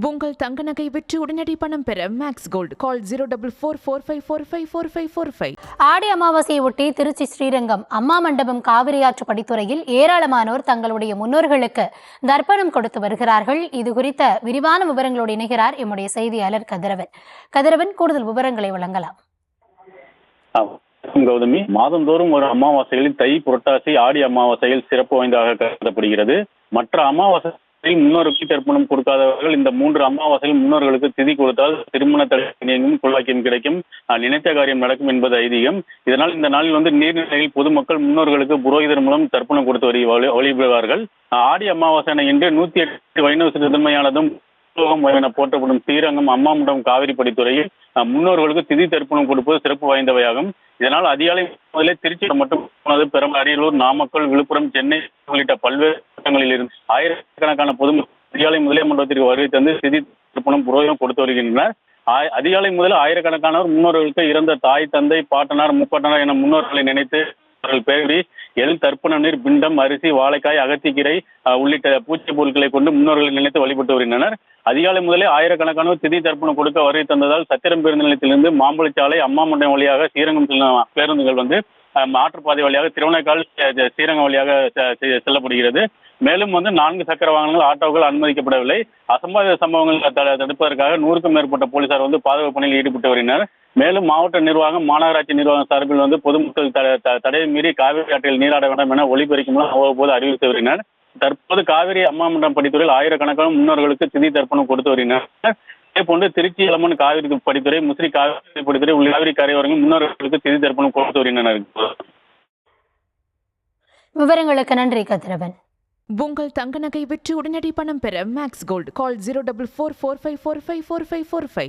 உங்கள் தங்க நகை விற்று உடனடி பணம் பெற மேக்ஸ் கோல்ட் கால் 04445454545. ஆடி அமாவாசையை ஒட்டி திருச்சி ஸ்ரீரங்கம் அம்மா மண்டபம் காவிரியாற்று படித்துறையில் ஏராளமானோர் தங்களுடைய முன்னோர்களுக்கு தர்ப்பணம் கொடுத்து வருகிறார்கள். இது குறித்த விரிவான விவரங்களோடு இணைகிறார் எம்முடைய செய்தியாளர் கதிரவன். கூடுதல் விவரங்களை வழங்கலாம். கௌதமி, மாதந்தோறும் ஒரு அமாவாசைகளில் தை, புரட்டாசி, ஆடி அமாவாசையில் சிறப்பு வாய்ந்ததாக கருதப்படுகிறது. மற்ற அமாவாசை முன்னோருக்கு தர்ப்பணம் கொடுக்காதவர்கள் இந்த 3 அமாவாசையில் முன்னோர்களுக்கு திதி கொடுத்தால் திருமண தடையும் குள்ளாக்கியம் கிடைக்கும், நினைத்த காரியம் நடக்கும் என்பது ஐதீகம். இதனால் இந்த நாளில் நீர்நிலையில் பொதுமக்கள் முன்னோர்களுக்கு புரோகிதர் மூலம் தர்ப்பணம் கொடுத்து வழிபடுவார்கள். ஆடி அமாவாசை இன்று 108 வைணவ சிறுமையானதும் என போற்றப்படும் ஸ்ரீரங்கம் அம்மா மண்டபம் காவிரி படித்துறையில் முன்னோர்களுக்கு திதி தர்ப்பணம் கொடுப்பது சிறப்பு வாய்ந்தவையாகும். இதனால் அதிகாலை முதலே திருச்சி மட்டும் பெரம்பலூர், அரியலூர், நாமக்கல், விழுப்புரம், சென்னை உள்ளிட்ட பல்வேறு இடங்களில் இருந்து ஆயிரக்கணக்கான பொதுமக்கள் அதிகாலை முதலே மண்டபத்திற்கு வருகை தந்து திதி தர்ப்பணம் புரோகிதம் கொடுத்து வருகின்றனர். அதிகாலை முதல் ஆயிரக்கணக்கானோர் முன்னோர்களுக்கு இறந்த தாய், தந்தை, பாட்டனார், முப்பாட்டனார் என முன்னோர்களை நினைத்து அவர்கள் பேரி எள், தர்ப்பண நீர், பிண்டம், அரிசி, வாழைக்காய், அகத்திக்கீரை உள்ளிட்ட பூச்சி பொருட்களை கொண்டு முன்னோர்களை நினைத்து வழிபட்டு வருகின்றனர். அதிகாலை முதலே ஆயிரக்கணக்கானோர் திதி தர்ப்பணம் கொடுக்க வருகை தந்ததால் சத்திரம் பேருந்து நிலையத்திலிருந்து மாம்பழச்சாலை, அம்மா மண்டபம் வழியாக ஸ்ரீரங்கம் செல்லும் பேருந்துகள் மாற்றுப்பாதை வழியாக திருவண்ணாக்கால், ஸ்ரீரங்கம் வழியாக செல்லப்படுகிறது. மேலும் 4 சக்கர வாகனங்கள், ஆட்டோக்கள் அனுமதிக்கப்படவில்லை. அசம்பாவித சம்பவங்கள் தடுப்பதற்காக 100க்கும் மேற்பட்ட போலீசார் பாதுகாப்பு பணியில் ஈடுபட்டு வருகின்றனர். மேலும் மாவட்ட நிர்வாகம், மாநகராட்சி நிர்வாகம் சார்பில் பொதுமக்கள் தடையை மீறி காவிரி ஆற்றில் நீராட வேண்டாம் என ஒளிபெருக்கும் மூலம் அவ்வப்போது அறிவித்து வருகின்றனர். தற்போது காவிரி அம்மா மண்டபம் படித்துறையில் ஆயிரக்கணக்கான முன்னோர்களுக்கு திதி தர்ப்பணம் கொடுத்து வருகின்றனர். இதேபோன்று திருச்சி இளமன் காவிரி படித்துறை, முசிறி காவிரி படித்துறை உள்ள காவிரி கரையோரங்கள் முன்னோர்களுக்கு திதி தர்ப்பணம் கொடுத்து வருகின்றனர். விவரங்களுக்கு நன்றி கதிரவன். உங்கள் தங்க நகை விற்று உடனடி பணம் பெற மேக்ஸ் கோல்ட் கால் 04445454545.